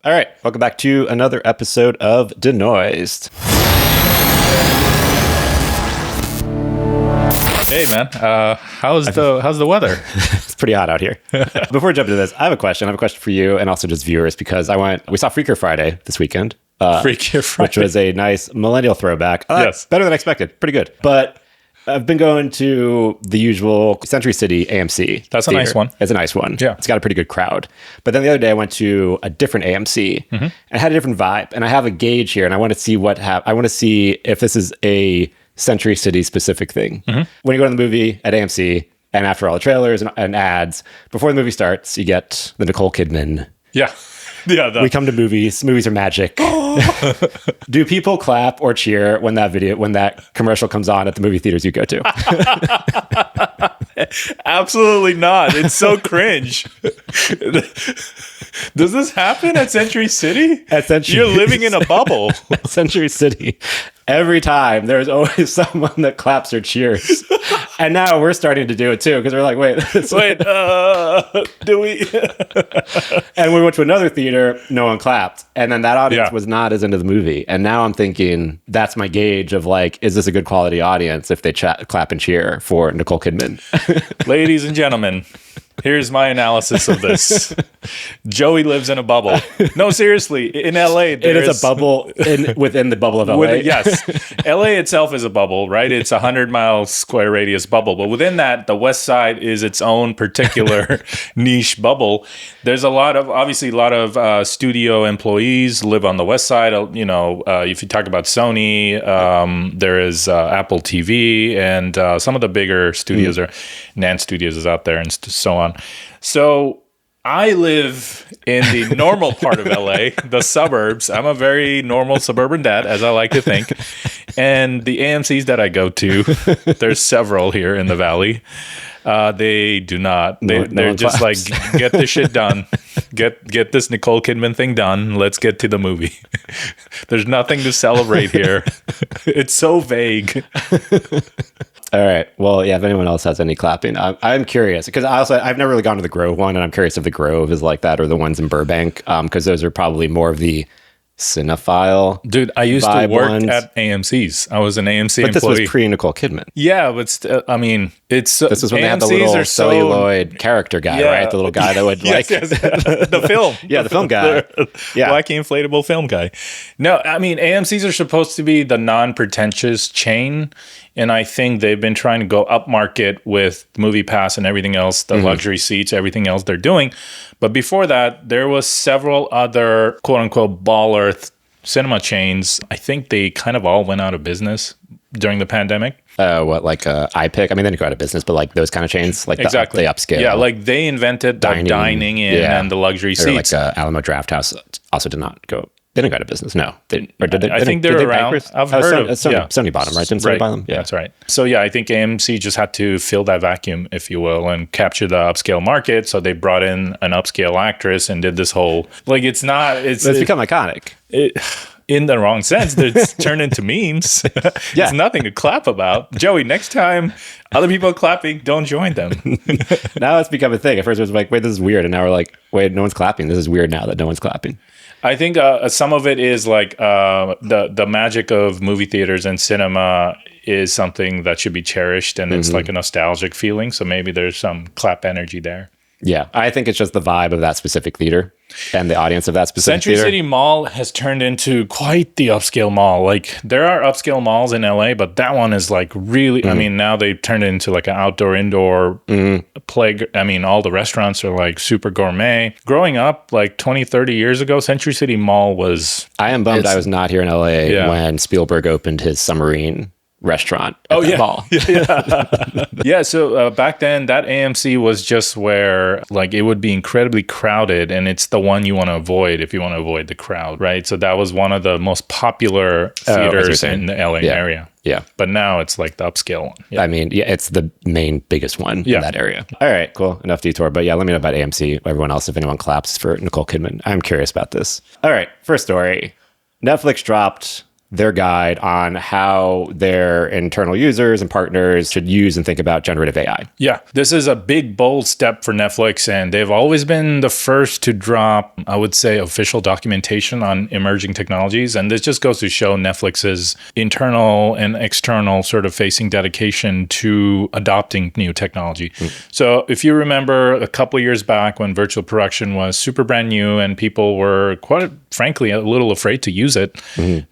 All right, welcome back to another episode of Denoised. Hey man, how's the weather? It's pretty hot out here. Before we jump into this, I have a question for you and also just viewers, because we saw Freaker Friday this weekend. Freaker Friday. Which was a nice millennial throwback. Yes. Better than expected. Pretty good. But I've been going to the usual Century City AMC. That's theater. a nice one. It's a nice one. Yeah. It's got a pretty good crowd. But then the other day I went to a different AMC and it had a different vibe. And I have a gauge here and I want to see I want to see if this is a Century City specific thing. When you go to the movie at AMC and after all the trailers and ads, before the movie starts, you get the Nicole Kidman. Yeah. Yeah. We come to movies. Movies are magic. Do people clap or cheer when that commercial comes on at the movie theaters you go to? Absolutely not. It's so cringe. Does this happen at Century City? You're living in a bubble. At Century City, every time there's always someone that claps or cheers. And now we're starting to do it too, because we're like, wait, do we? And we went to another theater, no one clapped. And then that audience was not as into the movie. And now I'm thinking, that's my gauge of like, is this a good quality audience if they clap and cheer for Nicole Kidman? Ladies and gentlemen, here's my analysis of this. Joey lives in a bubble. No, seriously, in LA, it is a bubble within the bubble of LA. Yes. LA itself is a bubble, right? It's a 100-mile square radius bubble. But within that, the West Side is its own particular niche bubble. There's a lot of studio employees live on the West Side. If you talk about Sony, there is Apple TV, and some of the bigger studios are Nan Studios is out there, and so on. So I live in the normal part of LA, the suburbs. I'm a very normal suburban dad, as I like to think. And the AMCs that I go to, there's several here in the Valley. They do not. They're just like, get this shit done. Get this Nicole Kidman thing done. Let's get to the movie. There's nothing to celebrate here. It's so vague. All right. Well, yeah, if anyone else has any clapping, I'm curious, because I've never really gone to the Grove one, and I'm curious if the Grove is like that or the ones in Burbank, because those are probably more of the cinephile. Dude, I used to work at AMC's. I was an AMC employee. But this was pre-Nicole Kidman. Yeah, but this was when they had the little celluloid character guy, right? The little guy that would the film. Yeah, the film guy. Yeah. Wacky inflatable film guy. No, I mean, AMC's are supposed to be the non-pretentious chain, and I think they've been trying to go upmarket with Movie Pass and everything else, the luxury seats, everything else they're doing. But before that, there was several other quote-unquote baller cinema chains. I think they kind of all went out of business during the pandemic. iPick? I mean, they didn't go out of business, but like those kind of chains, like exactly. the upscale. Yeah, like they invented the dining in and the luxury seats. Like Alamo Drafthouse also did not go. They didn't go out of business. No, I think they're around. I've heard of Sony bought them, right? Didn't Sony buy them? Yeah, that's right. So yeah, I think AMC just had to fill that vacuum, if you will, and capture the upscale market. So they brought in an upscale actress and did this whole it's become iconic. In the wrong sense, it's turned into memes. It's nothing to clap about. Joey, next time other people are clapping, don't join them. Now it's become a thing. At first it was like, wait, this is weird. And now we're like, wait, no one's clapping. This is weird now that no one's clapping. I think some of it is like the magic of movie theaters and cinema is something that should be cherished, and it's like a nostalgic feeling. So maybe there's some clap energy there. Yeah, I think it's just the vibe of that specific theater and the audience of that specific Century theater. City Mall has turned into quite the upscale mall. Like, there are upscale malls in LA, but that one is like really, I mean, now they've turned it into like an outdoor-indoor play. I mean, all the restaurants are like super gourmet. Growing up, like 20, 30 years ago, Century City Mall was... I am bummed I was not here in LA when Spielberg opened his submarine restaurant at the mall. Yeah, so back then that AMC was just where like it would be incredibly crowded, and it's the one you want to avoid if you want to avoid the crowd, right? So that was one of the most popular theaters in the LA area. Yeah. But now it's like the upscale one. Yeah. I mean, it's the main biggest one in that area. All right, cool. Enough detour. But yeah, let me know about AMC, everyone else, if anyone claps for Nicole Kidman. I'm curious about this. All right, first story. Netflix dropped their guide on how their internal users and partners should use and think about generative AI. Yeah, this is a big, bold step for Netflix, and they've always been the first to drop, I would say, official documentation on emerging technologies. And this just goes to show Netflix's internal and external sort of facing dedication to adopting new technology. So if you remember a couple of years back when virtual production was super brand new and people were quite frankly a little afraid to use it,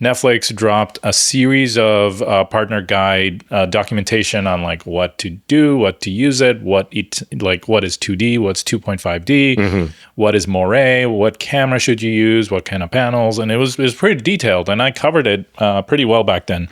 Netflix dropped a series of partner guide documentation on like what to do, what to use it, what is 2D, what's 2.5D, what is Moray, what camera should you use, what kind of panels, and it was pretty detailed, and I covered it pretty well back then.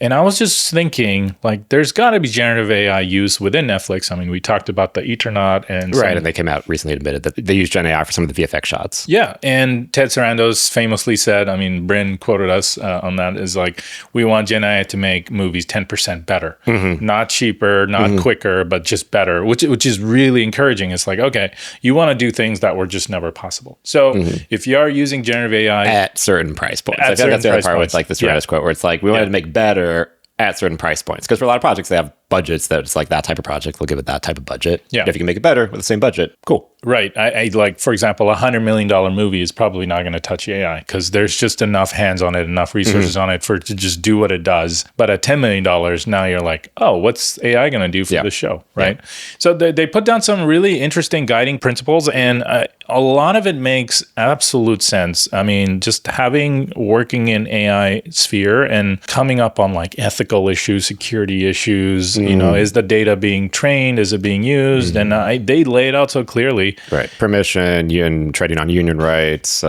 And I was just thinking, like, there's got to be generative AI use within Netflix. I mean, we talked about the Ethernaut and and they came out recently and admitted that they use Gen AI for some of the VFX shots. Yeah, and Ted Sarandos famously said, I mean, Bryn quoted us on that, is like, we want Gen AI to make movies 10% better. Not cheaper, not quicker, but just better, which is really encouraging. It's like, okay, you want to do things that were just never possible. So if you are using generative AI at certain price points, I think that's the other part with like the Sarandos quote, where it's like, we wanted to make better at certain price points, because for a lot of projects they have budgets that it's like that type of project, they'll give it that type of budget. If you can make it better with the same budget, cool. Right. I like, for example, $100 million movie is probably not going to touch AI because there's just enough hands on it, enough resources on it for it to just do what it does. But at $10 million, now you're like, oh, what's AI going to do for the show? Right. So they put down some really interesting guiding principles, and a lot of it makes absolute sense. I mean, just working in AI sphere and coming up on like ethical issues, security issues, you know, is the data being trained? Is it being used? And they lay it out so clearly. Right. Permission, trading on union rights,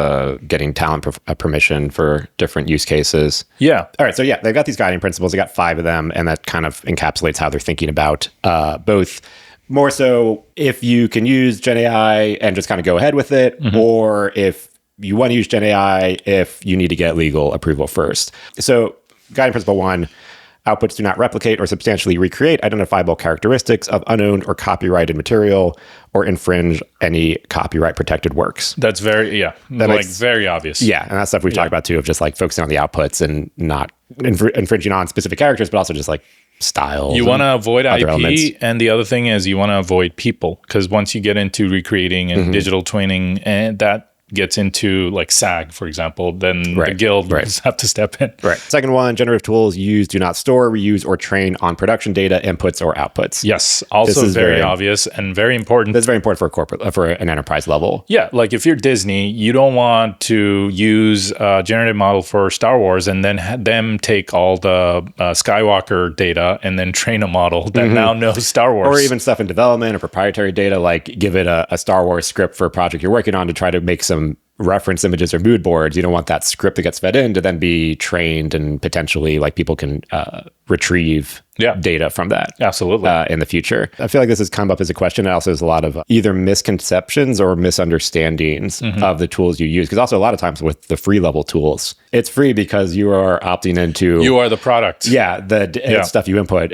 getting talent permission for different use cases. Yeah. All right. So yeah, they've got these guiding principles. They got 5 of them, and that kind of encapsulates how they're thinking about both more so if you can use Gen AI and just kind of go ahead with it, or if you want to use Gen AI, if you need to get legal approval first. So guiding principle 1, outputs do not replicate or substantially recreate identifiable characteristics of unowned or copyrighted material or infringe any copyright protected works. That's very obvious. Yeah. And that's stuff we've talked about too, of just like focusing on the outputs and not infringing on specific characters, but also just like styles. You want to avoid IP, elements. And the other thing is you want to avoid people, because once you get into recreating and digital twinning, and that gets into like SAG, for example, then the guild will have to step in. Right. Second one, generative tools used do not store, reuse, or train on production data, inputs, or outputs. Yes. Also very obvious and very important. That's very important for a corporate, for an enterprise level. Yeah. Like if you're Disney, you don't want to use a generative model for Star Wars and then have them take all the Skywalker data and then train a model that now knows Star Wars. Or even stuff in development or proprietary data, like give it a Star Wars script for a project you're working on to try to make some reference images or mood boards. You don't want that script that gets fed in to then be trained and potentially like people can retrieve data from that. Absolutely. In the future. I feel like this has come up as a question. It also has a lot of either misconceptions or misunderstandings of the tools you use. Because also a lot of times with the free level tools, it's free because you are opting into... You are the product. Yeah. The stuff you input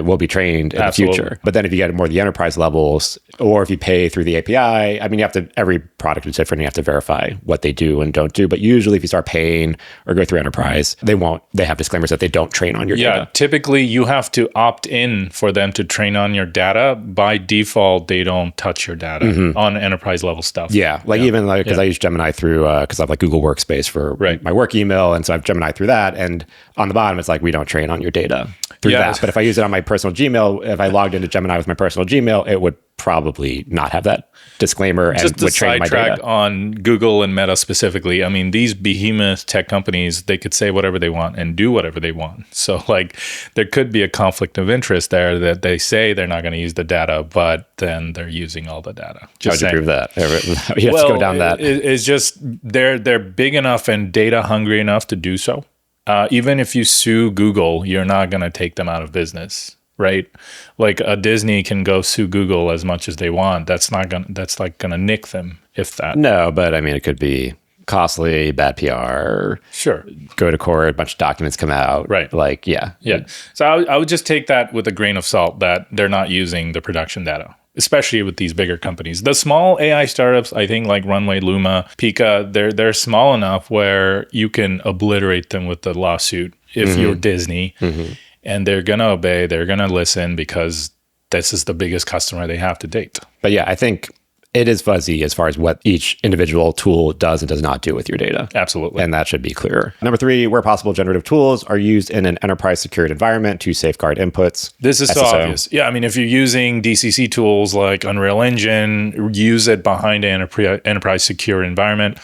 will be trained in the future. But then if you get more of the enterprise levels, or if you pay through the API, I mean, every product is different. You have to verify what they do and don't do. But usually if you start paying or go through enterprise, they have disclaimers that they don't train on your data. Yeah, typically you have to opt in for them to train on your data. By default, they don't touch your data on enterprise level stuff. Yeah, even because I use Gemini through, because I have like Google Workspace for my work email. And so I have Gemini through that. And on the bottom, it's like, we don't train on your data through that. But if I use it on my personal Gmail, if I logged into Gemini with my personal Gmail, it would probably not have that disclaimer and would train my data. Just on Google and Meta specifically. I mean, these behemoth tech companies, they could say whatever they want and do whatever they want. So like there could be a conflict of interest there that they say they're not going to use the data, but then they're using all the data. How would you prove that? You have to go down that. It's just they're big enough and data hungry enough to do so. Even if you sue Google, you're not going to take them out of business. Right, like a Disney can go sue Google as much as they want. That's gonna nick them, if that. No, but I mean, it could be costly, bad PR. Sure. Go to court, a bunch of documents come out. Right. Like, yeah. So I would just take that with a grain of salt that they're not using the production data. especially with these bigger companies. The small AI startups, I think like Runway, Luma, Pika, they're small enough where you can obliterate them with the lawsuit if you're Disney. And they're going to obey, they're going to listen because this is the biggest customer they have to date. But yeah, I think it is fuzzy as far as what each individual tool does and does not do with your data. Absolutely. And that should be clearer. Number 3, where possible, generative tools are used in an enterprise secured environment to safeguard inputs. This is so obvious. Yeah, I mean, if you're using DCC tools like Unreal Engine, use it behind an enterprise secure environment.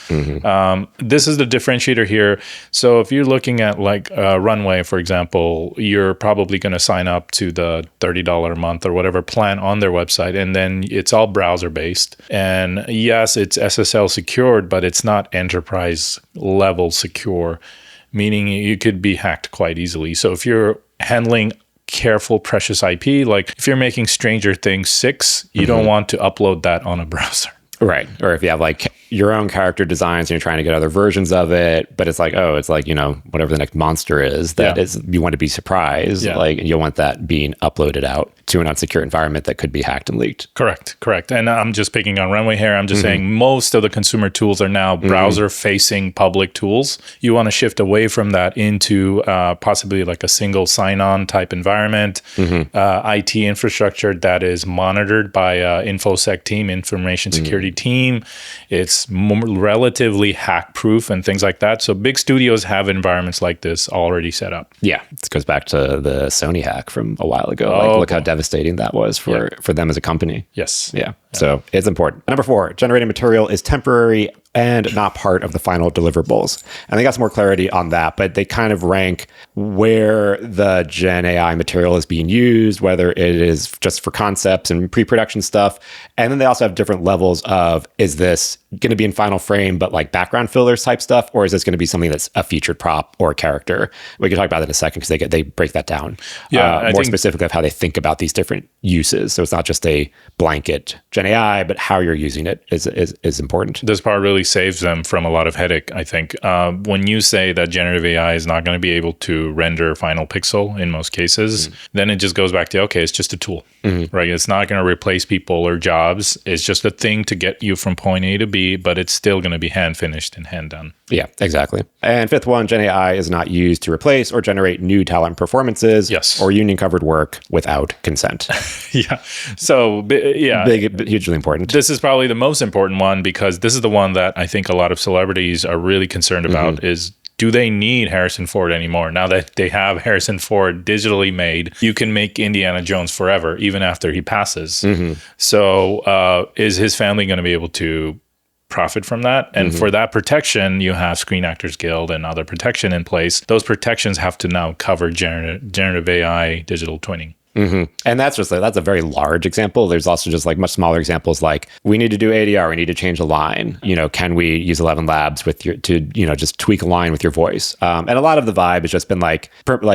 This is the differentiator here. So if you're looking at like Runway, for example, you're probably going to sign up to the $30 a month or whatever plan on their website, and then it's all browser based. And yes, it's SSL secured, but it's not enterprise level secure, meaning you could be hacked quite easily. So if you're handling careful, precious IP, like if you're making Stranger Things 6, you don't want to upload that on a browser. Right. Or if you have like your own character designs and you're trying to get other versions of it, but it's like, oh, it's like, you know, whatever the next monster is, that is, you want to be surprised. Like you'll want that being uploaded out to an unsecure environment that could be hacked and leaked. Correct. And I'm just picking on Runway here. I'm just saying most of the consumer tools are now browser facing public tools. You want to shift away from that into possibly like a single sign-on type environment, IT infrastructure that is monitored by InfoSec team, information security team. It's relatively hack proof and things like that. So big studios have environments like this already set up. Yeah, this goes back to the Sony hack from a while ago. Like, look how devastating that was for them as a company. Yes. Yeah. So it's important. Number 4, generating material is temporary and not part of the final deliverables. And they got some more clarity on that, but they kind of rank where the Gen AI material is being used, whether it is just for concepts and pre-production stuff. And then they also have different levels of, is this going to be in final frame, but like background fillers type stuff? Or is this going to be something that's a featured prop or a character? We can talk about that in a second because they break that down. Yeah, more specifically of how they think about these different uses. So it's not just a blanket Gen AI, but how you're using it is important. This part really saves them from a lot of headache, I think. When you say that generative AI is not going to be able to render final pixel in most cases, then it just goes back to, okay, it's just a tool, right? It's not going to replace people or jobs. It's just a thing to get you from point A to B, but it's still going to be hand finished and hand done. Yeah, exactly. And 5th one, Gen AI is not used to replace or generate new talent performances or union covered work without consent. So, big, hugely important. This is probably the most important one because this is the one that I think a lot of celebrities are really concerned about is, do they need Harrison Ford anymore? Now that they have Harrison Ford digitally made, you can make Indiana Jones forever, even after he passes. So is his family going to be able to profit from that? And for that protection, you have Screen Actors Guild and other protection in place. Those protections have to now cover generative AI digital twinning. And that's a very large example. There's also just like much smaller examples, like we need to do ADR, we need to change a line. You know, can we use 11 Labs just tweak a line with your voice? And a lot of the vibe has just been like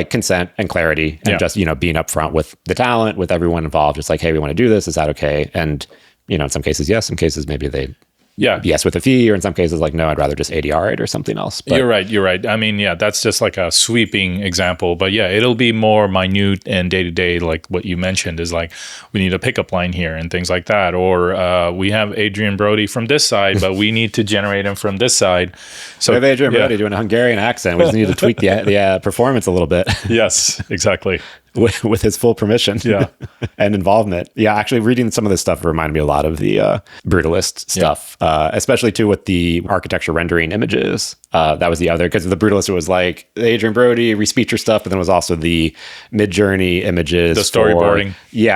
consent and clarity, and just being upfront with the talent, with everyone involved. Just like, hey, we want to do this. Is that okay? And in some cases, yes. Some cases, maybe they. Yes, with a fee, or in some cases, like, no, I'd rather just ADR it or something else. But You're right. I mean, that's just like a sweeping example. But it'll be more minute and day-to-day, like what you mentioned is like, we need a pickup line here and things like that. Or we have Adrian Brody from this side, but we need to generate him from this side. So we have Adrian Brody doing a Hungarian accent. We just need to tweak the performance a little bit. Yes, exactly. With his full permission and involvement. Yeah, actually reading some of this stuff reminded me a lot of the Brutalist stuff, especially too with the architecture rendering images. That was the other, because the Brutalist, it was like the Adrian Brody respeecher stuff, but then it was also the Midjourney images. The storyboarding.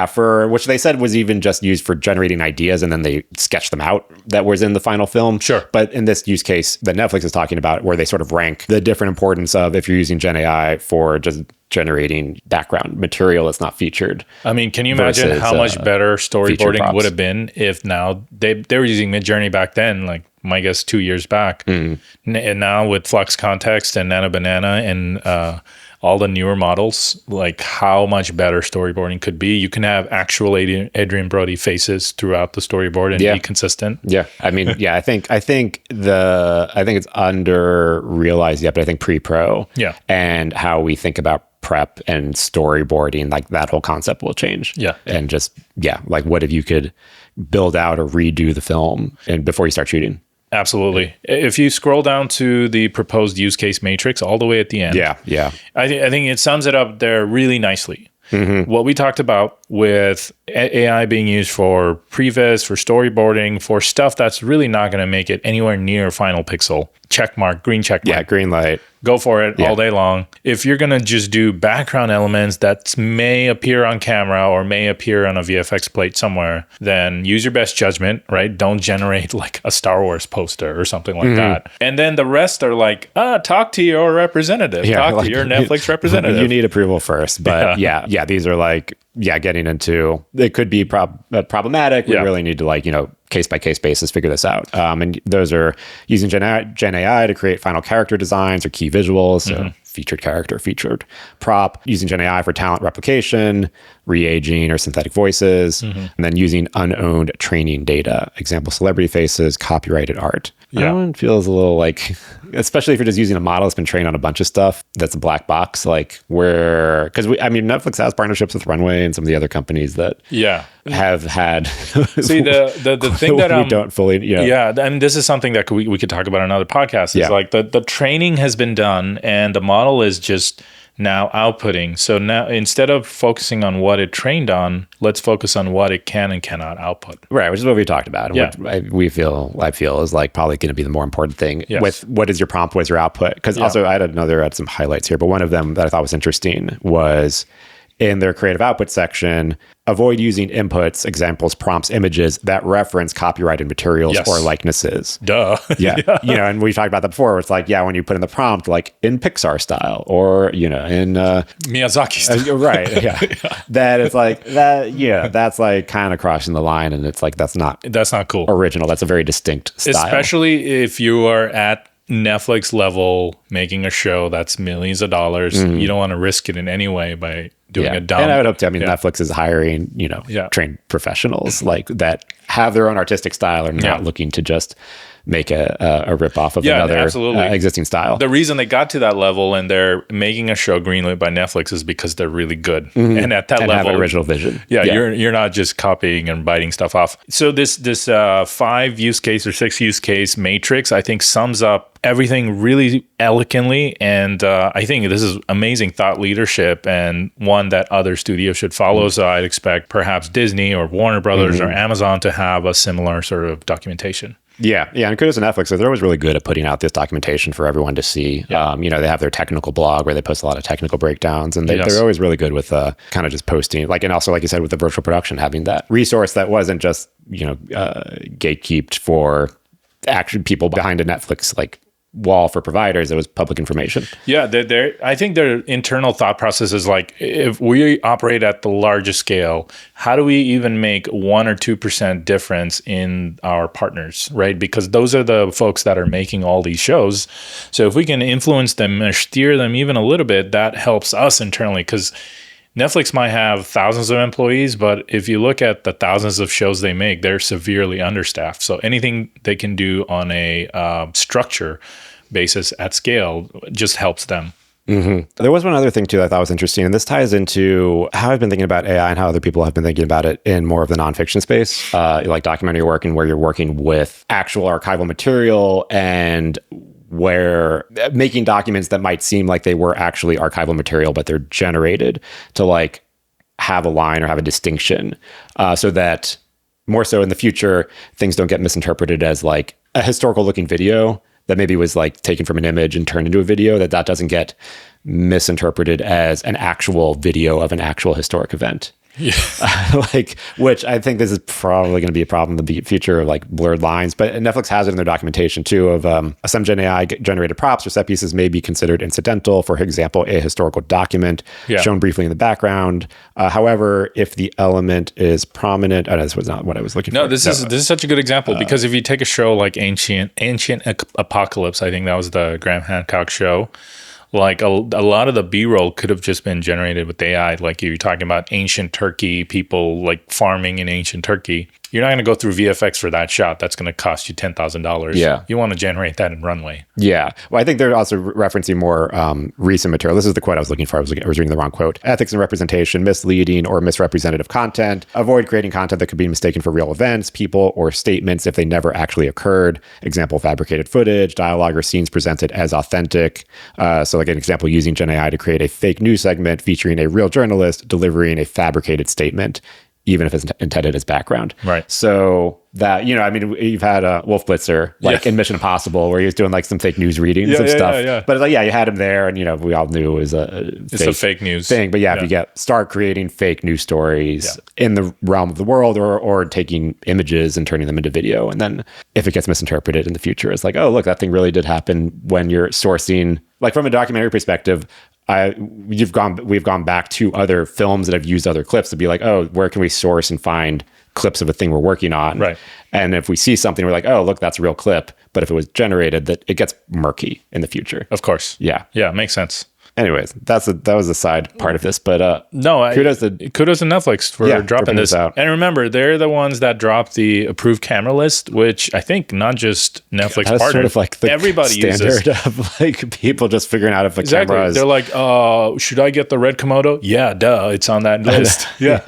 For which they said was even just used for generating ideas, and then they sketched them out that was in the final film. Sure. But in this use case that Netflix is talking about, where they sort of rank the different importance of if you're using Gen AI for just generating background material that's not featured. I mean, can you imagine how much better storyboarding would have been if now they were using Midjourney back then, like my guess 2 years back, and now with Flux Kontext and Nano Banana and all the newer models, like how much better storyboarding could be. You can have actual Adrian Brody faces throughout the storyboard and be consistent. Yeah, I mean, I think it's under realized yet, but I think pre-pro and how we think about prep and storyboarding, like that whole concept will change. Yeah. And just, like what if you could build out or redo the film and before you start shooting? Absolutely. If you scroll down to the proposed use case matrix all the way at the end. Yeah. I think it sums it up there really nicely. What we talked about with AI being used for previs, for storyboarding, for stuff that's really not going to make it anywhere near final pixel. Check mark, green check mark. Yeah, green light. Go for it all day long. If you're going to just do background elements that may appear on camera or may appear on a VFX plate somewhere, then use your best judgment, right? Don't generate like a Star Wars poster or something like that. And then the rest are like, talk to your representative. Talk to your Netflix representative. You need approval first. But yeah, these are like, getting into, it could be problematic. We really need to like, case by case basis, figure this out. And those are using Gen AI to create final character designs or key visuals. So featured character, featured prop, using Gen AI for talent replication, re-aging or synthetic voices, and then using unowned training data, example, celebrity faces, copyrighted art. That one feels a little like, especially if you're just using a model that's been trained on a bunch of stuff that's a black box, like where, because Netflix has partnerships with Runway and some of the other companies that have had. See, the thing that we don't fully, and this is something that we could talk about on another podcast. Is like the training has been done and the model is just now outputting. So now instead of focusing on what it trained on, let's focus on what it can and cannot output. Right, which is what we talked about. And what I feel is like probably going to be the more important thing with what is your prompt, what is your output? Because also I had some highlights here, but one of them that I thought was interesting was in their creative output section, avoid using inputs, examples, prompts, images that reference copyrighted materials or likenesses. Duh. And we talked about that before. It's like, when you put in the prompt, like in Pixar style or, in Miyazaki style. Right. Yeah. That it's like that. Yeah. That's like kind of crossing the line. And it's like, that's not cool. Original. That's a very distinct style. Especially if you are at Netflix level making a show that's millions of dollars. You don't want to risk it in any way by doing a dumb. And I would hope to. Netflix is hiring, trained professionals like that have their own artistic style and not looking to just make a ripoff of another existing style. The reason they got to that level and they're making a show greenlit by Netflix is because they're really good. And at that level, have an original vision. You're not just copying and biting stuff off. So this 5 use case or 6 use case matrix, I think sums up everything really elegantly. And I think this is amazing thought leadership and one that other studios should follow. So I'd expect perhaps Disney or Warner Brothers or Amazon to have a similar sort of documentation. Yeah, and kudos to Netflix. They're always really good at putting out this documentation for everyone to see. They have their technical blog where they post a lot of technical breakdowns, and they're always really good with kind of just posting, and also, like you said, with the virtual production, having that resource that wasn't just, gatekeeped for actually people behind a Netflix, wall for providers. It was public information. I think their internal thought process is like, if we operate at the largest scale, how do we even make 1 or 2% difference in our partners, right? Because those are the folks that are making all these shows. So if we can influence them or steer them even a little bit, that helps us internally, because Netflix might have thousands of employees, but if you look at the thousands of shows they make, they're severely understaffed. So anything they can do on a structure basis at scale just helps them. There was one other thing too that I thought was interesting, and this ties into how I've been thinking about AI and how other people have been thinking about it in more of the nonfiction space, like documentary work, and where you're working with actual archival material and where making documents that might seem like they were actually archival material, but they're generated to have a line or have a distinction, so that more so in the future, things don't get misinterpreted as like a historical looking video that maybe was taken from an image and turned into a video, that doesn't get misinterpreted as an actual video of an actual historic event. Which I think this is probably going to be a problem in the future of blurred lines, but Netflix has it in their documentation too of some Gen AI generated props or set pieces may be considered incidental, for example, a historical document shown briefly in the background. However, if the element is prominent, this was not what I was looking for. This is such a good example, because if you take a show like Ancient Apocalypse, I think that was the Graham Hancock show. A lot of the B-roll could have just been generated with AI. Like you're talking about ancient Turkey, people farming in ancient Turkey. you're not going to go through VFX for that shot. That's going to cost you $10,000. Yeah. You want to generate that in Runway. Yeah. Well, I think they're also referencing more recent material. This is the quote I was looking for. I was reading the wrong quote. Ethics and representation, misleading or misrepresentative content. Avoid creating content that could be mistaken for real events, people, or statements if they never actually occurred. Example, fabricated footage, dialogue, or scenes presented as authentic. So like an example, using Gen AI to create a fake news segment featuring a real journalist delivering a fabricated statement, even if it's intended as background. Right. So that, I mean, you've had Wolf Blitzer, like in Mission Impossible, where he was doing like some fake news readings of stuff. Yeah. But it's like, you had him there, and, we all knew it was a fake news thing. But if you start creating fake news stories in the realm of the world, or taking images and turning them into video, and then if it gets misinterpreted in the future, it's like, oh, look, that thing really did happen when you're sourcing, like from a documentary perspective. We've gone back to other films that have used other clips to be like, oh, where can we source and find clips of a thing we're working on? Right. And if we see something, we're like, oh, look, that's a real clip. But if it was generated, that it gets murky in the future. Of course. Yeah. Yeah, makes sense. Anyways, that was a side part of this, but kudos to Netflix for dropping this out. And remember, they're the ones that dropped the approved camera list, which I think not just Netflix partners, sort of like the everybody standard uses. Of like people just figuring out if a camera is. They're like, should I get the red Komodo? Yeah, duh, it's on that list. That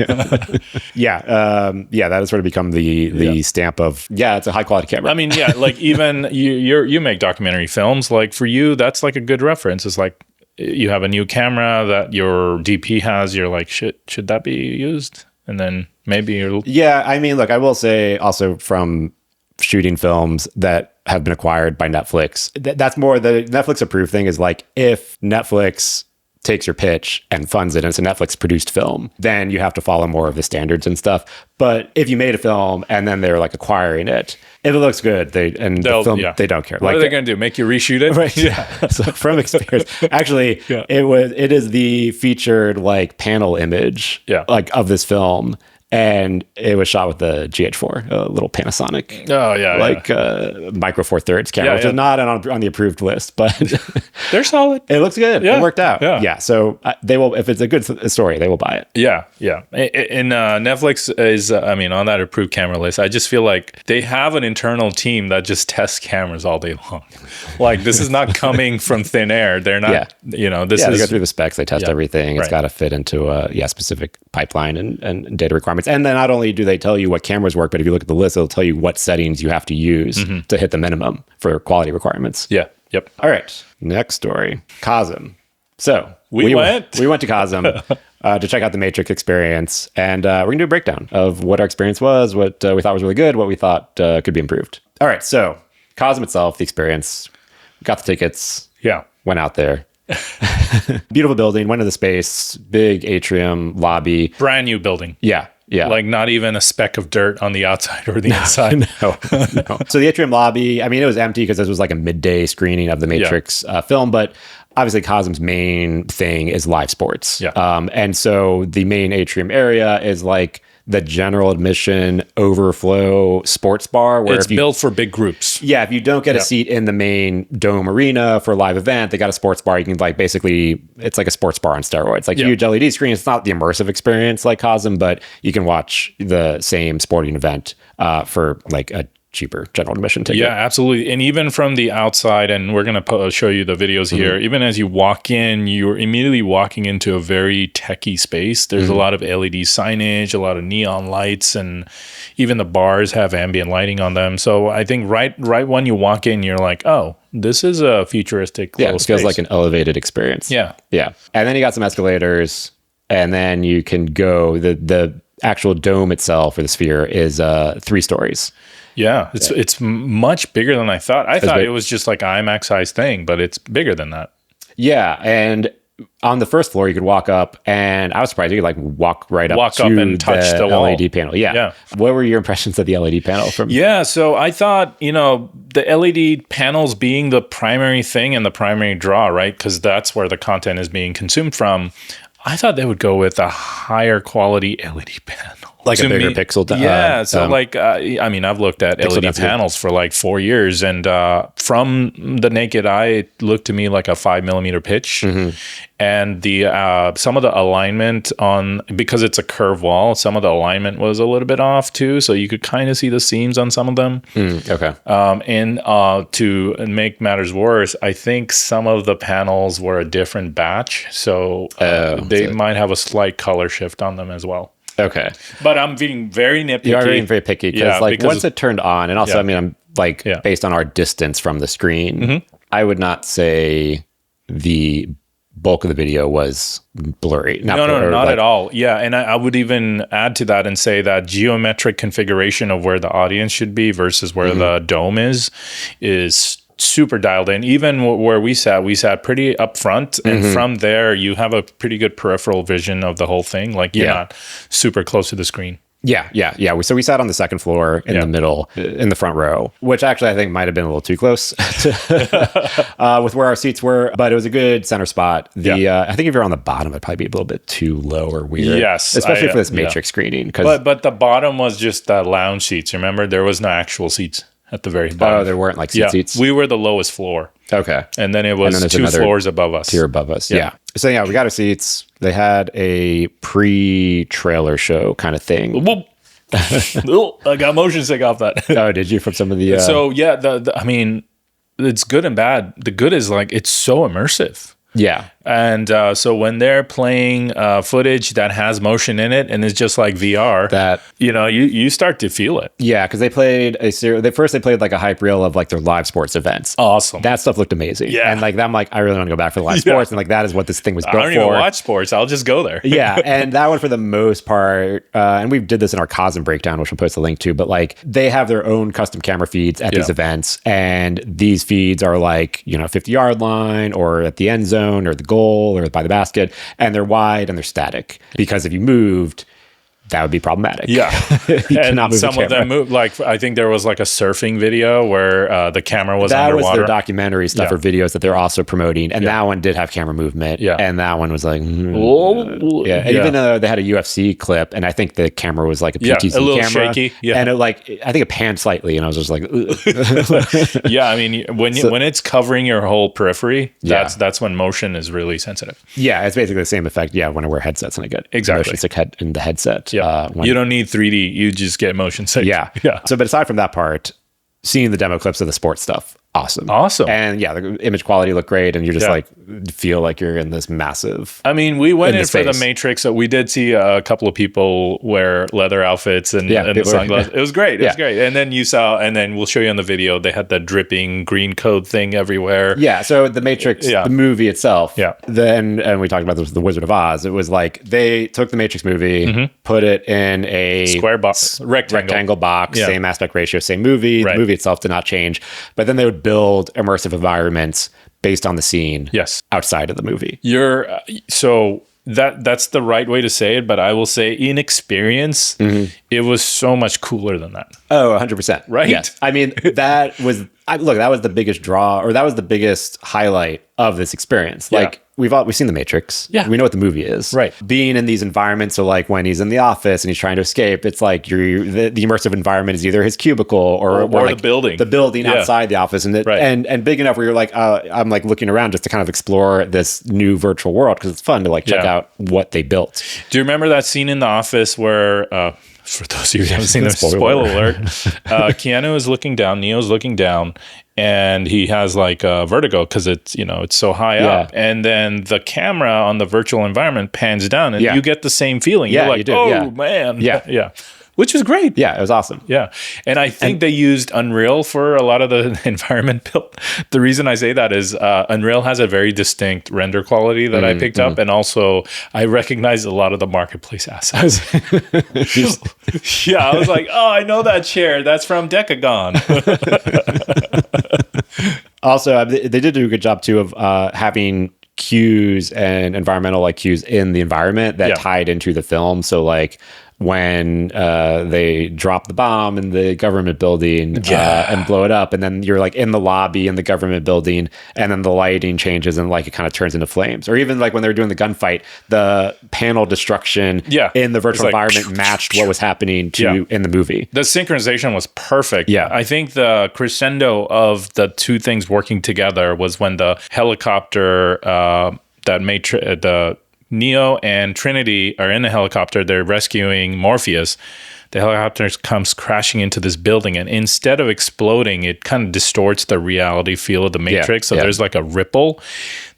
has sort of become the stamp of it's a high quality camera. I mean, like even you make documentary films. Like for you, that's like a good reference. It's like, you have a new camera that your DP has, you're like, should that be used? And then maybe you're... Yeah, I mean, look, I will say also from shooting films that have been acquired by Netflix, that's more the Netflix approved thing is like, if Netflix takes your pitch and funds it and it's a Netflix produced film, then you have to follow more of the standards and stuff. But if you made a film and then they're like acquiring it, if it looks good, they don't care. What are they going to do? Make you reshoot it? Right. Yeah. So from experience, actually, it is the featured like panel image like of this film. And it was shot with the GH4, a little Panasonic, Micro Four Thirds camera, which is not on the approved list, but they're solid. It looks good. Yeah. It worked out. Yeah. So they will, if it's a good story, they will buy it. Yeah. Yeah. And Netflix is, on that approved camera list, I just feel like they have an internal team that just tests cameras all day long. Like this is not coming from thin air. They're not, this is. They go through the specs, they test everything. It's got to fit into a specific pipeline and data requirements. And then not only do they tell you what cameras work, but if you look at the list, it'll tell you what settings you have to use to hit the minimum for quality requirements. Yeah. Yep. All right. Next story. Cosm. So we went to Cosm to check out the Matrix experience. And we're going to do a breakdown of what our experience was, what we thought was really good, what we thought could be improved. All right. So Cosm itself, the experience, got the tickets. Yeah. Went out there. Beautiful building, went to the space, big atrium, lobby. Brand new building. Yeah. Yeah. Like not even a speck of dirt on the outside or the inside. No. So the atrium lobby, I mean, it was empty because this was like a midday screening of the Matrix film, but obviously Cosm's main thing is live sports. Yeah. And so the main atrium area is like the general admission overflow sports bar where it's built for big groups. Yeah, if you don't get a seat in the main dome arena for a live event, they got a sports bar. You can like basically, it's like a sports bar on steroids, like huge LED screen. It's not the immersive experience like Cosm, but you can watch the same sporting event for like a cheaper general admission ticket. Yeah, absolutely. And even from the outside, and we're going to show you the videos here, even as you walk in, you're immediately walking into a very techie space. There's a lot of LED signage, a lot of neon lights, and even the bars have ambient lighting on them. So I think right when you walk in, you're like, oh, this is a futuristic little it space. Feels like an elevated experience. Yeah. Yeah. And then you got some escalators, and then you can go, the actual dome itself, or the sphere, is 3 stories. Yeah, it's much bigger than I thought. I thought it was just like an IMAX size thing, but it's bigger than that. Yeah, and on the first floor, you could walk up, and I was surprised you could like walk up and touch the wall. LED panel. Yeah. What were your impressions of the LED panel? So I thought, the LED panels being the primary thing and the primary draw, right? Because that's where the content is being consumed from. I thought they would go with a higher quality LED panel. Like a bigger pixel. I mean, I've looked at LED panels for like 4 years, and from the naked eye, it looked to me like a 5mm pitch. And the some of the alignment because it's a curved wall, some of the alignment was a little bit off too, so you could kind of see the seams on some of them. Okay. And to make matters worse, I think some of the panels were a different batch, so they might have a slight color shift on them as well. Okay. But I'm being very nitpicky. You are being very picky because once it turned on, and also, I mean, I'm based on our distance from the screen, I would not say the bulk of the video was blurry. Not at all. Yeah, and I would even add to that and say that geometric configuration of where the audience should be versus where the dome is super dialed in. Even where we sat pretty up front, and from there you have a pretty good peripheral vision of the whole thing. Like you're not super close to the screen. Yeah. So we sat on the second floor in the middle, in the front row, which actually I think might have been a little too close with where our seats were, but it was a good center spot. I think if you're on the bottom, it'd probably be a little bit too low or weird. Yes. Especially for this Matrix screening. But the bottom was just the lounge seats. Remember, there was no actual seats at the very bottom. Oh, there weren't like seats? We were the lowest floor. Okay. And then it was 2 floors above us. Tier above us. Yeah. So we got our seats. They had a pre-trailer show kind of thing. I got motion sick off that. Oh, did you? From some of the... So, I mean, it's good and bad. The good is like, it's so immersive. Yeah. And so when they're playing footage that has motion in it and it's just like VR, that you start to feel it. Yeah, because they played they played like a hype reel of like their live sports events. Awesome. That stuff looked amazing. Yeah. And like I'm like, I really want to go back for the live sports. And like that is what this thing was built for. I don't even watch sports. I'll just go there. Yeah. And that one for the most part, and we did this in our Cosm breakdown, which we'll post a link to, but like they have their own custom camera feeds at these events. And these feeds are like, 50-yard line or at the end zone or the goal or by the basket, and they're wide and they're static because if you moved, that would be problematic. Yeah. And some of them moved. Like, I think there was like a surfing video where the camera was underwater. That was their documentary stuff or videos that they're also promoting. And that one did have camera movement. Yeah. And that one was like, And even though they had a UFC clip, and I think the camera was like a PTZ a little camera. shaky. Yeah. And I think it panned slightly, and I was just like, yeah. I mean, when it's covering your whole periphery, that's when motion is really sensitive. Yeah. It's basically the same effect. Yeah. When I wear headsets and I get motion sick head in the headset. Yeah. You don't need 3D. You just get motion sick. Yeah. So, but aside from that part, seeing the demo clips of the sports stuff, awesome. And the image quality looked great, and you're just like feel like you're in this massive. I mean, we went in for the Matrix, so we did see a couple of people wear leather outfits and the sunglasses. It was great. It was great. And then and then we'll show you on the video, they had the dripping green code thing everywhere. Yeah. So the Matrix, the movie itself. Yeah. And we talked about this with The Wizard of Oz. It was like they took the Matrix movie, put it in a square box, rectangle box, same aspect ratio, same movie. The movie itself did not change, but then they would build immersive environments based on the scene outside of the movie. So that's the right way to say it, but I will say in experience, it was so much cooler than that. Oh, 100%. Right? Yes. I mean, that was the biggest draw, or that was the biggest highlight of this experience. Like we've seen The Matrix. Yeah. We know what the movie is. Right. Being in these environments, so like when he's in the office and he's trying to escape, it's like the immersive environment is either his cubicle or like the building. The building outside the office. And and big enough where you're like, I'm like looking around just to kind of explore this new virtual world because it's fun to like check out what they built. Do you remember that scene in the office where for those of you who haven't seen the spoiler alert, Keanu is looking down, Neo's looking down, and he has like vertigo because it's so high up, and then the camera on the virtual environment pans down, and you get the same feeling. You're like, man, which was great. Yeah, it was awesome. Yeah, and I think they used Unreal for a lot of the environment built. The reason I say that is Unreal has a very distinct render quality that I picked up, and also I recognized a lot of the marketplace assets. I was like, oh, I know that chair. That's from Decagon. Also, they did do a good job too of having cues and environmental like cues in the environment that tied into the film. So like when they drop the bomb in the government building and blow it up, and then you're like in the lobby in the government building, and then the lighting changes and like it kind of turns into flames. Or even like when they were doing the gunfight, the panel destruction in the virtual environment matched what was happening in the movie. The synchronization was perfect. Yeah. I think the crescendo of the two things working together was when the helicopter that made the Neo and Trinity are in a helicopter. They're rescuing Morpheus. The helicopter comes crashing into this building, and instead of exploding, it kind of distorts the reality feel of the Matrix. So there's like a ripple.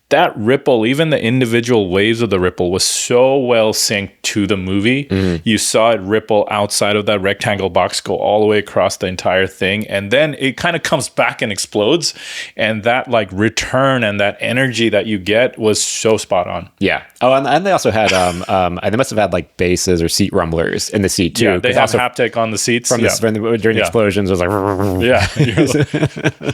That ripple, even the individual waves of the ripple, was so well synced to the movie. You saw it ripple outside of that rectangle box, go all the way across the entire thing, and then it kind of comes back and explodes. And that like return and that energy that you get was so spot on. Yeah. Oh, and they also had they must have had like basses or seat rumblers in the seat too. Yeah, they have haptic on the seats from during the explosions. It was like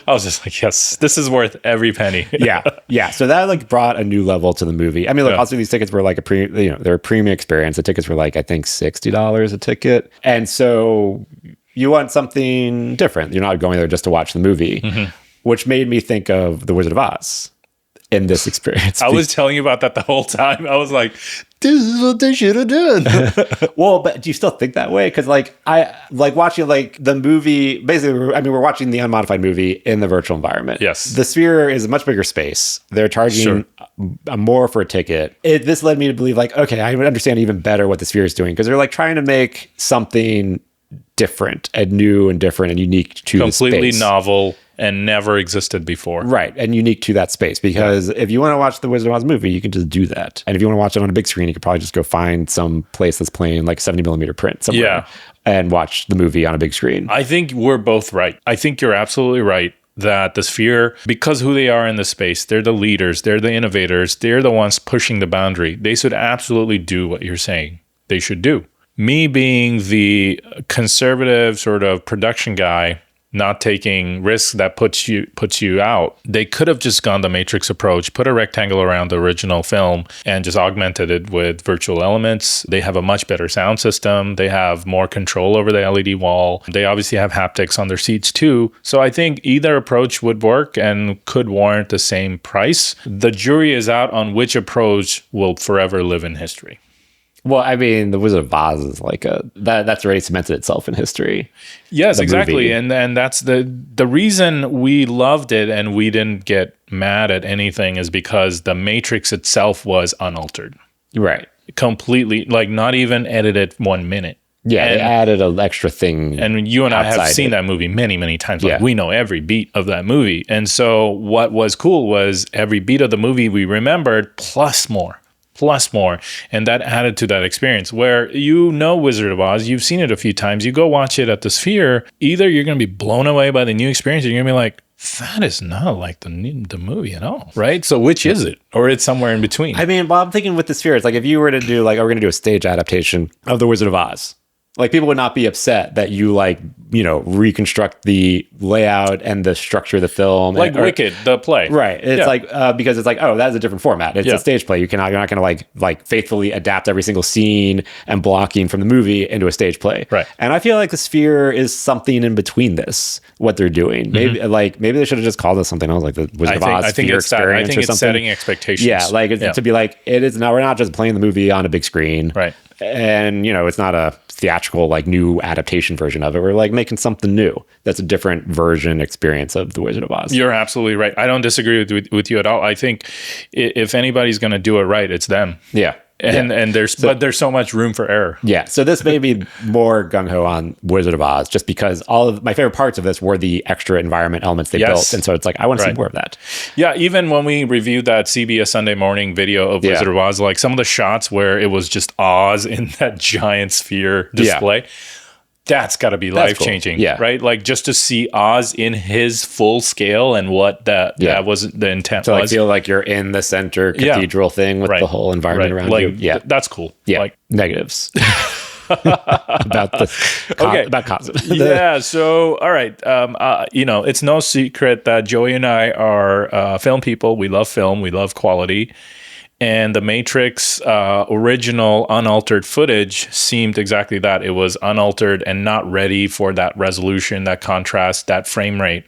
I was just like, yes, this is worth every penny. yeah. So that like brought a new level to the movie. I mean, like also these tickets were like they're a premium experience. The tickets were like I think $60 a ticket, and so you want something different. You're not going there just to watch the movie, which made me think of The Wizard of Oz in this experience. I was telling you about that the whole time. I was like, this is what they should have done. Well, but do you still think that way? Because like I like watching like the movie. Basically, I mean, we're watching the unmodified movie in the virtual environment. Yes, the Sphere is a much bigger space. They're charging more for a ticket. This led me to believe like, okay, I would understand even better what the Sphere is doing, because they're like trying to make something different and new and different and unique to the space. Completely novel and never existed before. Right, and unique to that space, because if you want to watch the Wizard of Oz movie, you can just do that. And if you want to watch it on a big screen, you could probably just go find some place that's playing like 70 millimeter print somewhere and watch the movie on a big screen. I think we're both right. I think you're absolutely right that the Sphere, because who they are in the space, they're the leaders, they're the innovators, they're the ones pushing the boundary. They should absolutely do what you're saying they should do. Me being the conservative sort of production guy, not taking risks that puts you out. They could have just gone the Matrix approach, put a rectangle around the original film and just augmented it with virtual elements. They have a much better sound system. They have more control over the LED wall. They obviously have haptics on their seats too. So I think either approach would work and could warrant the same price. The jury is out on which approach will forever live in history. Well, I mean, The Wizard of Oz is like that's already cemented itself in history. Yes, exactly. And that's the reason we loved it and we didn't get mad at anything is because the Matrix itself was unaltered. Right. Completely, like not even edited 1 minute. Yeah, they added an extra thing. And you and I have seen that movie many, many times. Like we know every beat of that movie. And so what was cool was every beat of the movie we remembered plus more. And that added to that experience where Wizard of Oz, you've seen it a few times, you go watch it at the Sphere, either you're going to be blown away by the new experience or you're going to be like, that is not like the movie at all, right? So which is it? Or it's somewhere in between? I mean, well, I'm thinking with the Sphere, it's like if you were to do like, we're going to do a stage adaptation of The Wizard of Oz. Like people would not be upset that you reconstruct the layout and the structure of the film, like Wicked, the play, right? It's like because it's like, oh, that is a different format. It's a stage play. You're not going to like faithfully adapt every single scene and blocking from the movie into a stage play, right? And I feel like the Sphere is something in between this. What they're doing, maybe they should have just called it something else, like the Wizard of Oz Sphere Experience. I think it's setting expectations. Yeah, to be like it is now. We're not just playing the movie on a big screen, right? And it's not a theatrical like new adaptation version of it. We're like making something new that's a different version experience of The Wizard of Oz. You're absolutely right. I don't disagree with you at all. I think if anybody's going to do it right, it's them. Yeah. And there's so much room for error. Yeah. So this made me more gung-ho on Wizard of Oz just because all of my favorite parts of this were the extra environment elements they built. And so it's like, I want to see more of that. Yeah. Even when we reviewed that CBS Sunday Morning video of Wizard of Oz, like some of the shots where it was just Oz in that giant sphere display, that's got to be life-changing, right? Like just to see Oz in his full scale and what that was the intent was. So I feel like you're in the center cathedral thing with the whole environment around you. Yeah, that's cool. Yeah, like negatives about Cosm. Yeah. So all right, it's no secret that Joey and I are film people. We love film. We love quality. And the Matrix original unaltered footage seemed exactly that. It was unaltered and not ready for that resolution, that contrast, that frame rate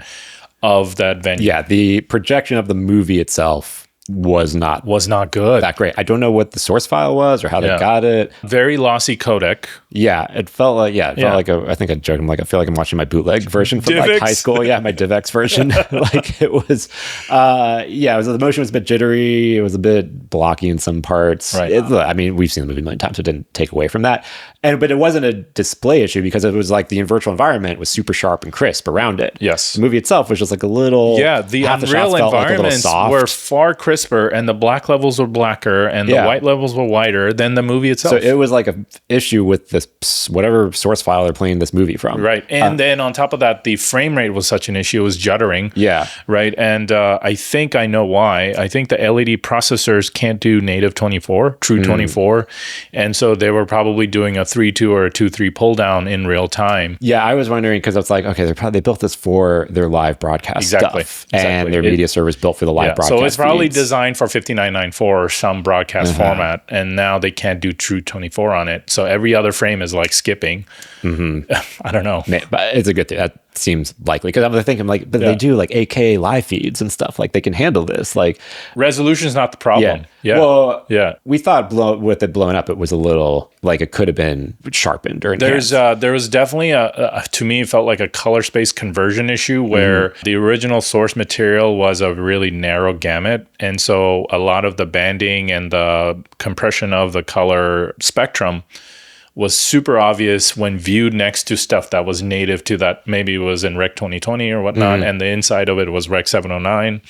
of that venue. Yeah, the projection of the movie itself was not good. That great. I don't know what the source file was or how they got it. Very lossy codec. Yeah, it felt like I think I joked. I'm like, I feel like I'm watching my bootleg version from like high school. Yeah, my DivX version. Like it was, the motion was a bit jittery. It was a bit blocky in some parts. Right. I mean, we've seen the movie a million times, so it didn't take away from that. But it wasn't a display issue because it was like the virtual environment was super sharp and crisp around it. Yes. The movie itself was just like a little. Yeah, the Unreal environments were far crisper, and the black levels were blacker, and the white levels were whiter than the movie itself. So it was like an issue with this whatever source file they're playing this movie from. Right. And then on top of that, the frame rate was such an issue. It was juddering. Yeah. Right. And I think I know why. I think the LED processors can't do native 24, true 24. And so they were probably doing a 3.2 or a 2.3 pull down in real time. Yeah, I was wondering because it's like, okay, they built this for their live broadcast stuff. And their media server is built for the live broadcast. So it's probably feeds. designed for 5994 or some broadcast format. And now they can't do true 24 on it. So every other frame is like skipping. I don't know. But it's a good thing. That seems likely because I'm thinking like, but they do like 8K live feeds and stuff. Like they can handle this. Like resolution is not the problem. Yeah. Well, we thought with it blowing up, it was a little like it could have been sharpened or enhanced. There was definitely to me, it felt like a color space conversion issue where the original source material was a really narrow gamut. And so a lot of the banding and the compression of the color spectrum was super obvious when viewed next to stuff that was native to that. Maybe it was in Rec 2020 or whatnot, and the inside of it was Rec 709.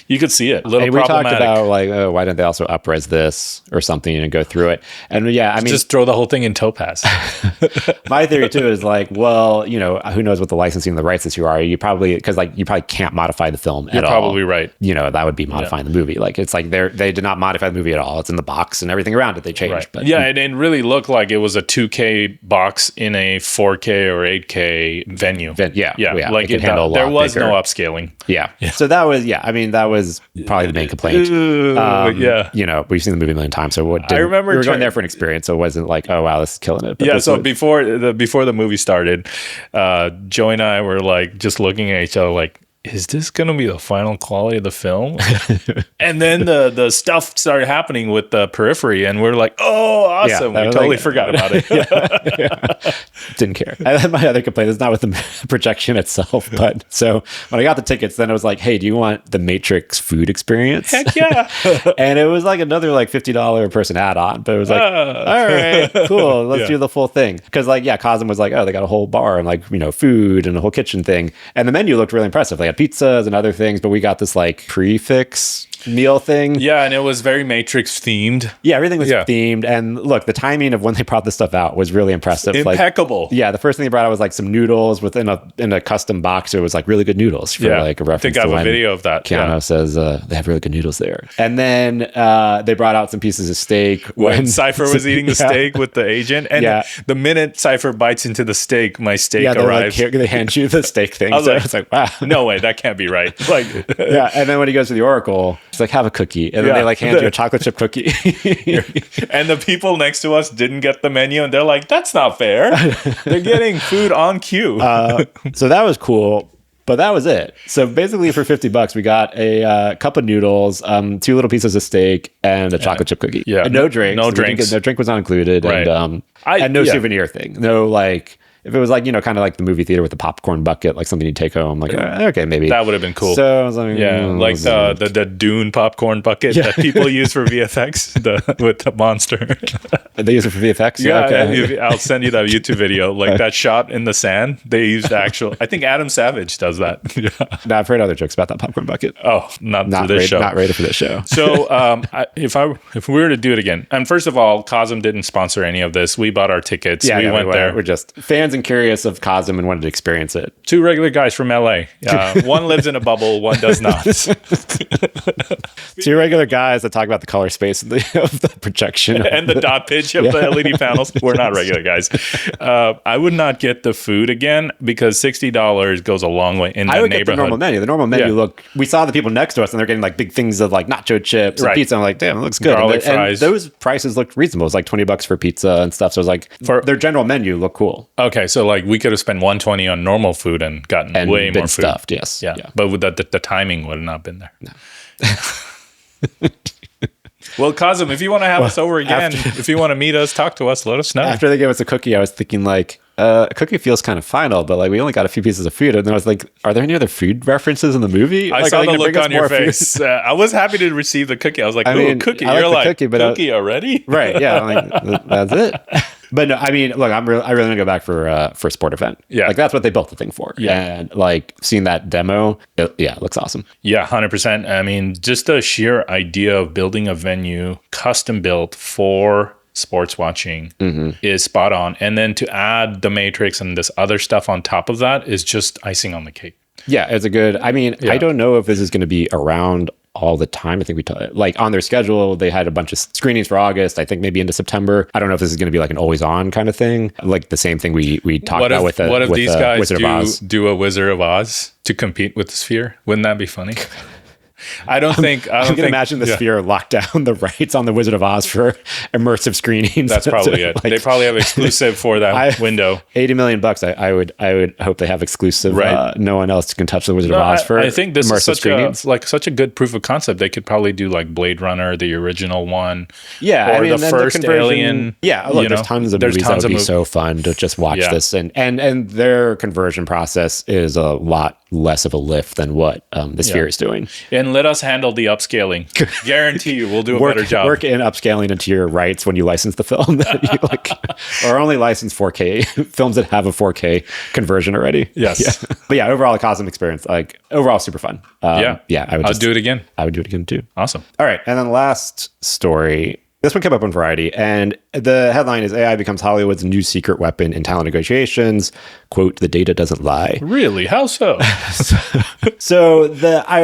You could see it. A little problematic. We talked about like, oh, why didn't they also up-res this or something and go through it? And I mean, just throw the whole thing in Topaz. My theory too is like, well, who knows what the licensing and the rights issue are? You probably can't modify the film at all. You're probably right. That would be modifying the movie. Like it's like they did not modify the movie at all. It's in the box and everything around it they changed. Right. But it really looked like it was a 2K box in a 4K or 8K venue. Like it handle there was bigger. No upscaling. Yeah. So that was that was probably the main complaint. We've seen the movie a million times, so I remember we were going there for an experience, so it wasn't like, oh wow, this is killing it. But so before the movie started, Joey and I were like just looking at each other like, is this going to be the final quality of the film? And then the stuff started happening with the periphery, and we're like, oh, awesome. We totally forgot about it. Didn't care. And then my other complaint is not with the projection itself, but so when I got the tickets, then I was like, hey, do you want the Matrix food experience? Heck yeah. And it was like another like $50 person add-on, but it was like, all right, cool. Let's do the full thing. Because Cosm was like, oh, they got a whole bar and like, food and a whole kitchen thing. And the menu looked really impressive. They had pizzas and other things, but we got this like prefix meal thing. Yeah, and it was very Matrix themed. Yeah, everything was themed. And look, the timing of when they brought this stuff out was really impressive. Impeccable. Like, the first thing they brought out was like some noodles in a custom box. It was like really good noodles for like a reference. I think I have a video of that. Keanu says they have really good noodles there. And then they brought out some pieces of steak when Cypher was eating the steak with the agent. And the minute Cypher bites into the steak, my steak arrives. Like, they hand you the steak thing. I was like, wow, no way, that can't be right. Like, and then when he goes to the Oracle, he's like, have a cookie, and then they like hand you a chocolate chip cookie. And the people next to us didn't get the menu, and they're like, that's not fair. They're getting food on cue. So that was cool. But that was it. So basically for $50, we got a cup of noodles, 2 little pieces of steak, and a chocolate chip cookie. Yeah. And no drinks. No drinks. No drink was not included. Right. And no souvenir thing. No like... If it was like, kind of like the movie theater with the popcorn bucket, like something you take home, like, okay, maybe. That would have been cool. So I was like, like the Dune popcorn bucket that people use for VFX with the monster. They use it for VFX? Yeah, okay. I'll send you that YouTube video. Like that shot in the sand, they used I think Adam Savage does that. No, I've heard other jokes about that popcorn bucket. Oh, not for this show. Not rated for this show. So if we were to do it again, and first of all, Cosm didn't sponsor any of this. We bought our tickets. We went there. We're just fans and curious of Cosm and wanted to experience it. 2 regular guys from LA. One lives in a bubble, one does not. 2 two regular guys that talk about the color space of the projection and the dot pitch of the LED panels. We're not regular guys. I would not get the food again because $60 goes a long way in that I would neighborhood. get the normal menu. The normal menu we saw the people next to us and they're getting like big things of like nacho chips and pizza. I'm like, damn, it looks good. Garlic fries. And those prices looked reasonable. It was like $20 for pizza and stuff. So it was like their general menu looked cool. Okay, so like we could have spent $120 on normal food and gotten way more food. Stuffed, yes. Yeah. But with the timing would have not been there. No. Well, Cosm, if you want to have us over again, if you want to meet us, talk to us, let us know. After they gave us a cookie, I was thinking like, a cookie feels kind of final, but like we only got a few pieces of food. And then I was like, are there any other food references in the movie? I like, saw the look on your face. I was happy to receive the cookie. I was like, ooh, cookie. You're like, cookie, but cookie already? Right, yeah. I'm like, that's it. But no, I mean, look, I really want to go back for a sport event. Yeah. Like that's what they built the thing for. Yeah. And like seeing that demo, it looks awesome. Yeah, 100%. I mean, just the sheer idea of building a venue custom built for sports watching is spot on. And then to add the Matrix and this other stuff on top of that is just icing on the cake. Yeah, it's a good, I mean, I don't know if this is going to be around all the time. I think like on their schedule, they had a bunch of screenings for August, I think maybe into September. I don't know if this is going to be like an always on kind of thing. Like the same thing we talked about with what if these guys Wizard of Oz. do a Wizard of Oz to compete with the Sphere? Wouldn't that be funny? I can imagine the Sphere locked down the rights on the Wizard of Oz for immersive screenings. That's probably it. Like, they probably have exclusive for that window. $80 million. I would hope they have exclusive. Right. No one else can touch the Wizard of Oz for. I think this is such a good proof of concept. They could probably do like Blade Runner, the original one. Yeah, or the first Alien. Yeah, look, there's tons of movies that would be so fun to just watch this, and their conversion process is a lot less of a lift than what the Sphere is doing. And let us handle the upscaling. Guarantee you we'll do a better job. Work in upscaling into your rights when you license the film. Or only license 4K films that have a 4K conversion already. Yes. Yeah. But yeah, overall, a Cosm experience, like overall super fun. Yeah, I'll do it again. I would do it again too. Awesome. All right. And then last story. This one came up on Variety, and the headline is AI becomes Hollywood's new secret weapon in talent negotiations. Quote, the data doesn't lie. Really? How so? I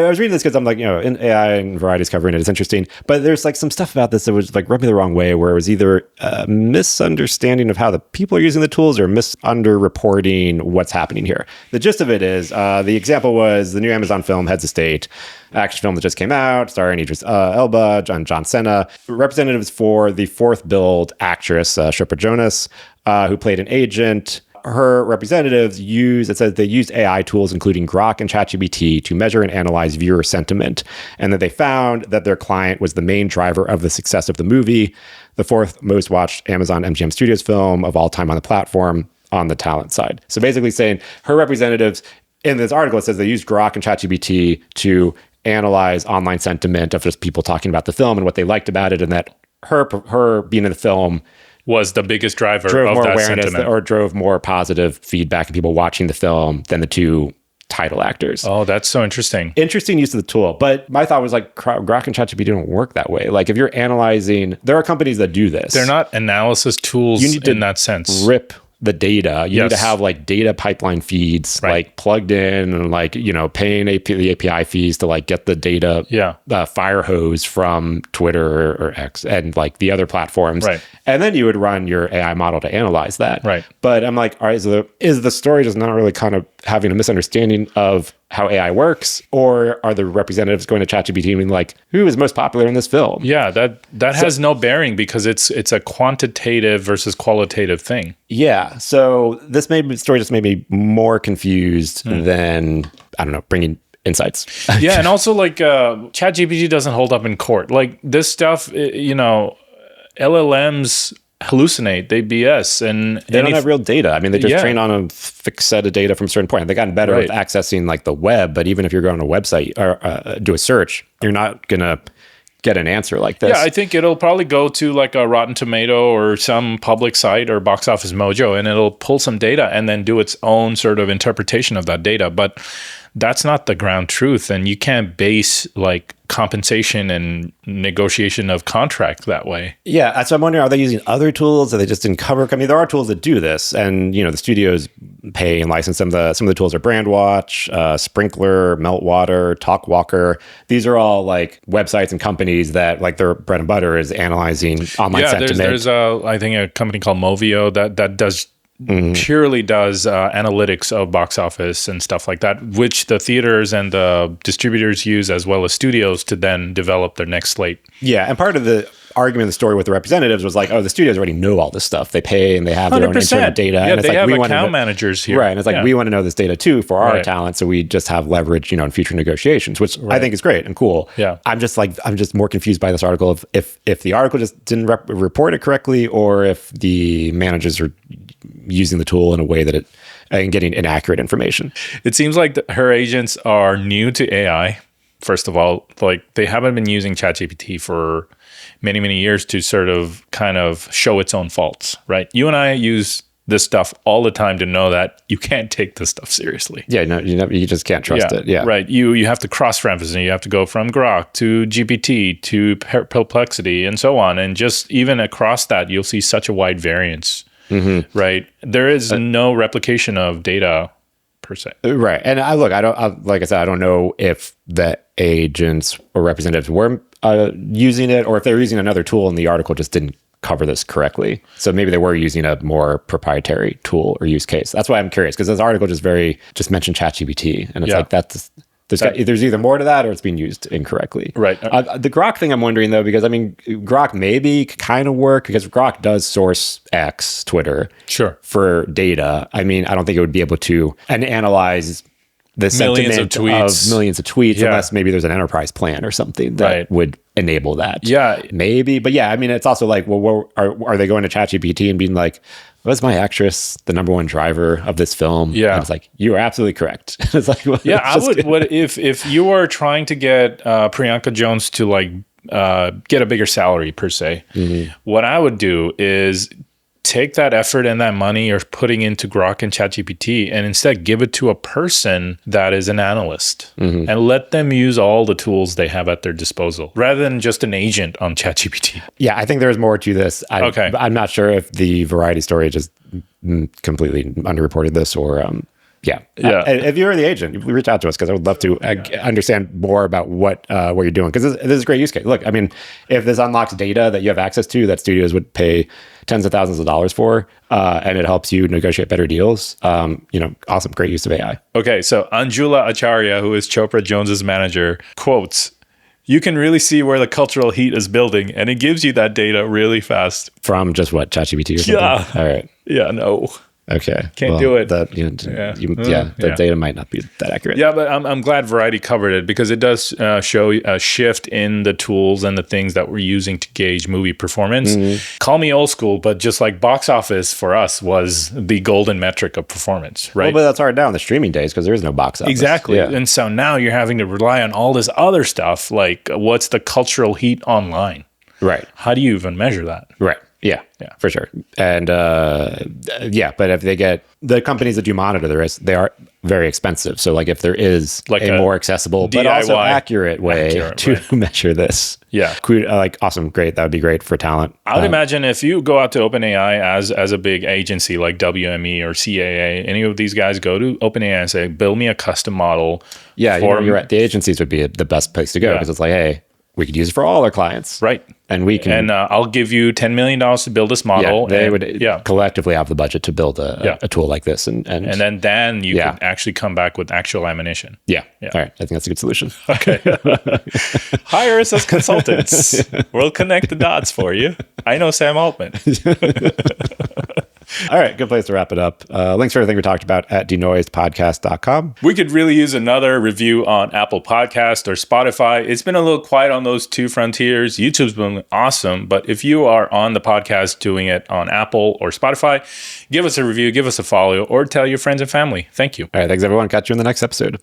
was reading this because I'm like, in AI and Variety's covering it. It's interesting. But there's like some stuff about this that was like rubbed me the wrong way, where it was either a misunderstanding of how the people are using the tools or misunderreporting what's happening here. The gist of it is, the example was the new Amazon film, Heads of State, action film that just came out, starring Idris Elba, John Cena. Representatives for the fourth build actress, Shipra Jonas, who played an agent. Her representatives used AI tools, including Grok and ChatGPT, to measure and analyze viewer sentiment, and that they found that their client was the main driver of the success of the movie, the fourth most watched Amazon MGM Studios film of all time on the platform on the talent side. So basically saying her representatives, in this article, it says they used Grok and ChatGPT to analyze online sentiment of just people talking about the film and what they liked about it, and that her being in the film was the biggest driver drove of more that awareness sentiment. or drove more positive feedback and people watching the film than the two title actors. Oh, that's so interesting. Interesting use of the tool. But my thought was like Grok and ChatGPT don't work that way. Like if you're analyzing, there are companies that do this. They're not analysis tools in that sense. Rip the data. You need to have like data pipeline feeds like plugged in and like, paying the API fees to like get the data fire hose from Twitter or X and like the other platforms. Right. And then you would run your AI model to analyze that. Right. But I'm like, all right, is the story just not really kind of having a misunderstanding of how AI works, or are the representatives going to ChatGPT and being like, who is most popular in this film? Yeah, that has no bearing because it's a quantitative versus qualitative thing. Yeah. So this story just made me more confused than, I don't know, bringing insights. Yeah, and also like ChatGPT doesn't hold up in court. Like this stuff, LLMs hallucinate, they BS, and they don't have real data. I mean, they just train on a fixed set of data from a certain point. They've gotten better at accessing like the web, but even if you're going to a website or do a search, you're not gonna get an answer like this. Yeah, I think it'll probably go to like a Rotten Tomato or some public site or Box Office Mojo, and it'll pull some data and then do its own sort of interpretation of that data. But that's not the ground truth. And you can't base like compensation and negotiation of contract that way. Yeah. So I'm wondering, are they using other tools that they just didn't cover? I mean, there are tools that do this, and, the studios pay and license them. Some of the tools are Brandwatch, Sprinkler, Meltwater, Talkwalker. These are all like websites and companies that like their bread and butter is analyzing online sentiment. There's I think a company called Movio that does purely does analytics of box office and stuff like that, which the theaters and the distributors use as well as studios to then develop their next slate. Yeah, and part of the argument of the story with the representatives was like, oh, the studios already know all this stuff. They pay and they have their own internal data. Yeah, and it's they like, have account managers here. Right, and it's like, we want to know this data too for our talent, so we just have leverage, in future negotiations, which I think is great and cool. Yeah. I'm just more confused by this article of if the article just didn't report it correctly, or if the managers are using the tool in a way that and getting inaccurate information. It seems like her agents are new to AI. First of all, like they haven't been using ChatGPT for many, many years to sort of kind of show its own faults, right? You and I use this stuff all the time to know that you can't take this stuff seriously. Yeah, no, you just can't trust it. Yeah, right. You have to cross-reference, and you have to go from Grok to GPT to Perplexity and so on. And just even across that, you'll see such a wide variance, right? There is no replication of data per se. Right. And like I said, I don't know if the agents or representatives were using it, or if they were using another tool and the article just didn't cover this correctly. So maybe they were using a more proprietary tool or use case. That's why I'm curious, because this article just mentioned ChatGPT, and it's like there's either more to that or it's being used incorrectly. Right. The Grok thing, I'm wondering though, because I mean, Grok maybe kind of work because Grok does source X, Twitter, for data. I mean, I don't think it would be able to analyze the millions sentiment of millions of tweets, unless maybe there's an enterprise plan or something that would enable that. Yeah, maybe. But yeah, I mean, it's also like, well, are they going to ChatGPT and being like, was my actress the number one driver of this film? Yeah, and it's like, you are absolutely correct. It's like, well, yeah, I would. What if you were trying to get Priyanka Jones to like get a bigger salary per se? What I would do is take that effort and that money you're putting into Grok and ChatGPT and instead give it to a person that is an analyst and let them use all the tools they have at their disposal rather than just an agent on ChatGPT. Yeah, I think there's more to this. I'm not sure if the Variety story just completely underreported this or... If you're the agent, reach out to us, because I would love to understand more about what you're doing, because this is a great use case. Look, I mean, if this unlocks data that you have access to that studios would pay tens of thousands of dollars for, and it helps you negotiate better deals, awesome, great use of AI. Okay, so Anjula Acharya, who is Chopra Jones's manager, quotes, "You can really see where the cultural heat is building, and it gives you that data really fast." From just what, ChatGPT or something? Yeah. All right. Yeah, no. Okay. Can't do it. That, the data might not be that accurate. Yeah, but I'm glad Variety covered it, because it does show a shift in the tools and the things that we're using to gauge movie performance. Call me old school, but just like box office for us was the golden metric of performance, right? Well, but that's hard now in the streaming days because there is no box office. Exactly. Yeah. And so now you're having to rely on all this other stuff, like what's the cultural heat online? Right. How do you even measure that? Right. Yeah, for sure. And but if they get the companies that do monitor the risk, they are very expensive. So like if there is like a more accessible but DIY also accurate way to measure this. Yeah. Awesome. Great. That would be great for talent. I would imagine if you go out to OpenAI as a big agency like WME or CAA, any of these guys go to OpenAI and say, build me a custom model. Yeah, you're right. The agencies would be the best place to go, because it's like, hey, we could use it for all our clients. Right. And we can... And I'll give you $10 million to build this model. Yeah, they would collectively have the budget to build a tool like this. And then you can actually come back with actual ammunition. Yeah. All right. I think that's a good solution. Okay. Hire us as consultants. We'll connect the dots for you. I know Sam Altman. All right, good place to wrap it up. Links for everything we talked about at denoisepodcast.com. We could really use another review on Apple Podcast or Spotify. It's been a little quiet on those two frontiers. YouTube's been awesome, but if you are on the podcast doing it on Apple or Spotify, give us a review, give us a follow, or tell your friends and family. Thank you. All right, thanks everyone. Catch you in the next episode.